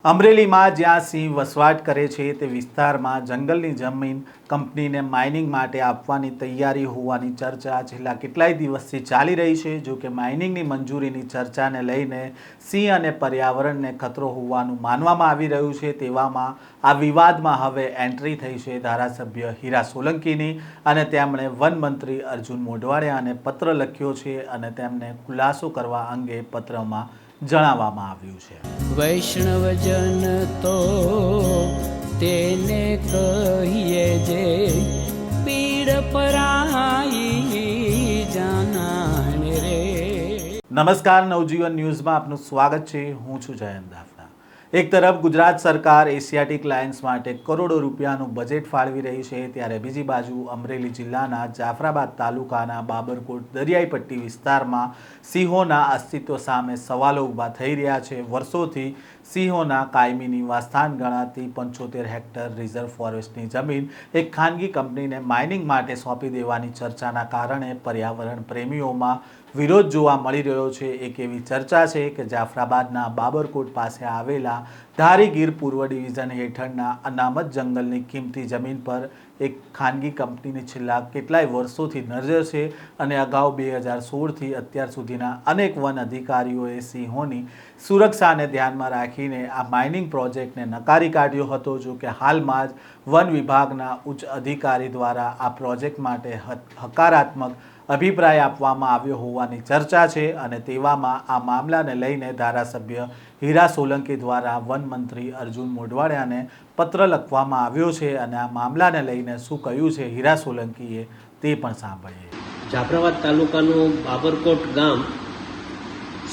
અમરેલીમાં જ્યાં સિંહ વસવાટ કરે છે તે વિસ્તારમાં જંગલની જમીન કંપનીને માઇનિંગ માટે આપવાની તૈયારી હોવાની ચર્ચા છેલ્લા કેટલાય દિવસથી ચાલી રહી છે। જો કે માઇનિંગની મંજૂરીની ચર્ચાને લઈને સિંહ અને પર્યાવરણને ખતરો હોવાનું માનવામાં આવી રહ્યું છે। તેવામાં આ વિવાદમાં હવે એન્ટ્રી થઈ છે ધારાસભ્ય હીરા સોલંકીની અને તેમણે વનમંત્રી અર્જુન મોઢવાડિયાને પત્ર લખ્યો છે અને તેમને ખુલાસો કરવા અંગે પત્રમાં જણાવવામાં આવ્યું છે। વૈષ્ણવજન તો તેને કહીએ જે પીડ પરાઈ જાનાને રે। નમસ્કાર, નવજીવન ન્યૂઝમાં આપનું સ્વાગત છે। હું છું જયંત દાફના। એક તરફ ગુજરાત સરકાર એશિયાટિક લાયન્સ માટે કરોડો રૂપિયાનું બજેટ ફાળવી રહી છે, ત્યારે બીજી બાજુ અમરેલી જિલ્લાના જાફરાબાદ તાલુકાના બાબરકોટ દરિયાઈ પટ્ટી વિસ્તારમાં સિંહોના અસ્તિત્વ સામે સવાલો ઊભા થઈ રહ્યા છે। વર્ષોથી સિંહોના કાયમી નિવાસસ્થાન ગણાતી 75 હેક્ટર રિઝર્વ ફોરેસ્ટની જમીન એક ખાનગી કંપનીને માઇનિંગ માટે સોંપી દેવાની ચર્ચાના કારણે પર્યાવરણ પ્રેમીઓમાં વિરોધ જોવા મળી રહ્યો છે। એક એવી ચર્ચા છે કે જાફરાબાદના બાબરકોટ પાસે આવેલા ધારી ગીર પૂર્વ ડિવિઝન હેઠળના અનામત જંગલની કિંમતી જમીન પર એક ખાનગી કંપનીની છેલ્લા કેટલાય વર્ષોથી નજર છે અને અગાઉ 2016થી અત્યાર સુધીના અનેક વન અધિકારીઓએ સિંહોની સુરક્ષાને ધ્યાનમાં રાખીને આ માઇનિંગ પ્રોજેક્ટને નકારી કાઢ્યો હતો। જો કે હાલમાં જ વન વિભાગના ઉચ્ચ અધિકારી દ્વારા આ પ્રોજેક્ટ માટે હકારાત્મક અભિપ્રાય આપવામાં આવ્યો હોવાની ચર્ચા છે અને તેવામાં આ મામલાને લઈને ધારાસભ્ય હીરા સોલંકી દ્વારા વનમંત્રી અર્જુન મોઢવાડિયાને પત્ર લખવામાં આવ્યો છે અને આ મામલાને લઈને શું કહ્યું છે હીરા સોલંકીએ તે પણ સાંભળીએ। જાફરાબાદ તાલુકાનું બાબરકોટ ગામ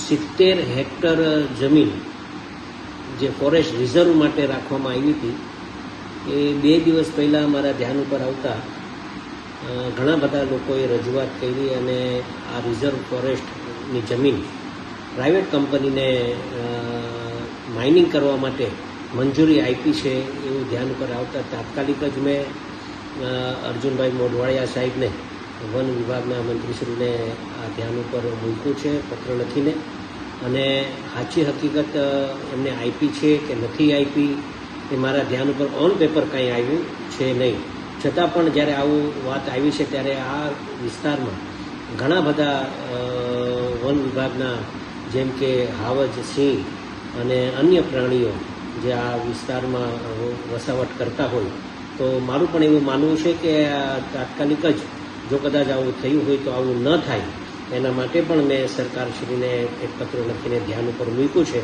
70 હેક્ટર જમીન જે ફોરેસ્ટ રિઝર્વ માટે રાખવામાં આવી હતી એ 2 દિવસ પહેલાં મારા ધ્યાન ઉપર આવતા ઘણા બધા લોકોએ રજૂઆત કરી અને આ રિઝર્વ ફોરેસ્ટની જમીન પ્રાઇવેટ કંપનીને માઇનિંગ કરવા માટે મંજૂરી આપી છે એવું ધ્યાન ઉપર આવતા તાત્કાલિક જ મેં અર્જુનભાઈ મોઢવાડિયા સાહેબને વન વિભાગના મંત્રીશ્રીને આ ધ્યાન ઉપર મૂક્યું છે પત્ર લખીને અને સાચી હકીકત એમને આપી છે કે નથી આપી એ મારા ધ્યાન ઉપર ઓન પેપર કાંઈ આવ્યું છે નહીં, છતાં પણ જ્યારે આવું વાત આવી છે ત્યારે આ વિસ્તારમાં ઘણા બધા વન વિભાગના જેમ કે હાવજ, સિંહ અને અન્ય પ્રાણીઓ જે આ વિસ્તારમાં વસાવટ કરતા હોય તો મારું પણ એવું માનવું છે કે તાત્કાલિક જ જો કદાચ આવું થયું હોય તો આવું ન થાય એના માટે પણ મેં સરકારશ્રીને એક પત્ર લખીને ધ્યાન ઉપર મૂક્યું છે,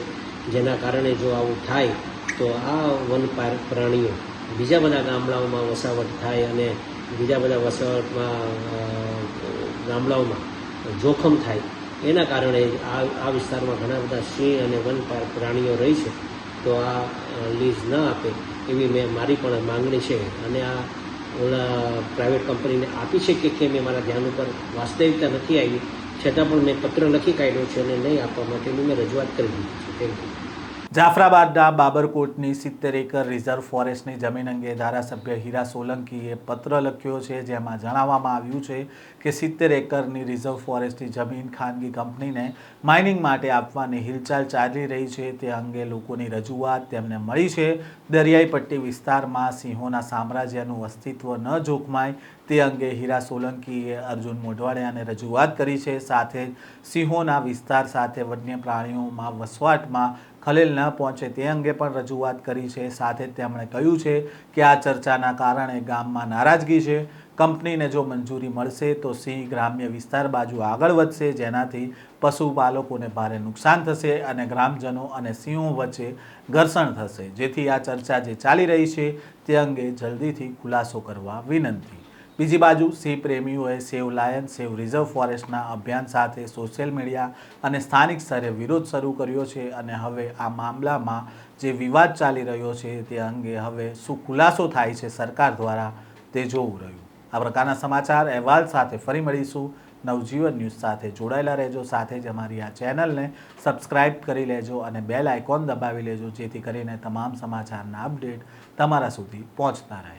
જેના કારણે જો આવું થાય તો આ વન પ્રાણીઓ બીજા બધા ગામડાઓમાં વસાવટ થાય અને બીજા બધા ગામડાઓમાં જોખમ થાય એના કારણે આ વિસ્તારમાં ઘણા બધા સિંહ અને વન પ્રાણીઓ રહી છે તો આ લીઝ ન આપે એવી મારી પણ માંગણી છે અને આ પ્રાઇવેટ કંપનીને આપી છે કે કેમ એ મારા ધ્યાન ઉપર વાસ્તવિકતા નથી આવી, છતાં પણ મેં પત્ર લખી કાઢ્યો છે અને નહીં આપવા માટેની મેં રજૂઆત કરી દીધી છે। Thank you. જાફરાબાદના બાબરકોટની 70 એકર રિઝર્વ ફોરેસ્ટની જમીન અંગે ધારાસભ્ય હીરા સોલંકીએ પત્ર લખ્યો છે, જેમાં જણાવવામાં આવ્યું છે કે 70 એકરની રિઝર્વ ફોરેસ્ટની જમીન ખાનગી કંપનીને માઇનિંગ માટે આપવાની હિલચાલ ચાલી રહી છે તે અંગે લોકોની રજૂઆત તેમને મળી છે। દરિયાઈ પટ્ટી વિસ્તારમાં સિંહોના સામ્રાજ્યનું અસ્તિત્વ ન જોખમાય તે અંગે હીરા સોલંકીએ અર્જુન મોઢવાડિયાને રજૂઆત કરી છે। સાથે જ સિંહોના વિસ્તાર સાથે વન્ય પ્રાણીઓમાં વસવાટમાં ખલેલ ન પહોંચે તે અંગે પણ રજૂઆત કરી છે। સાથે તેમણે કહ્યું છે કે આ ચર્ચાના કારણે ગામમાં નારાજગી છે। કંપનીને જો મંજૂરી મળશે તો સિંહ ગ્રામ્ય વિસ્તાર બાજુ આગળ વધશે, જેનાથી પશુપાલકોને ભારે નુકસાન થશે અને ગ્રામજનો અને સિંહો વચ્ચે ઘર્ષણ થશે, જેથી આ ચર્ચા જે ચાલી રહી છે તે અંગે જલ્દીથી ખુલાસો કરવા વિનંતી। બીજી બાજુ સિંહ પ્રેમીઓએ સેવ લાયન સેવ રિઝર્વ ફોરેસ્ટના અભિયાન સાથે સોશિયલ મીડિયા અને સ્થાનિક સ્તરે વિરોધ શરૂ કર્યો છે અને હવે આ મામલામાં જે વિવાદ ચાલી રહ્યો છે તે અંગે હવે શું ખુલાસો થાય છે સરકાર દ્વારા તે જોવું રહ્યું। આ પ્રકારના સમાચાર અહેવાલ સાથે ફરી મળીશું। નવજીવન ન્યૂઝ સાથે જોડાયેલા રહેજો, સાથે જ અમારી આ ચેનલને સબસ્ક્રાઈબ કરી લેજો અને બેલ આઇકોન દબાવી લેજો, જેથી કરીને તમામ સમાચારના અપડેટ તમારા સુધી પહોંચતા રહે।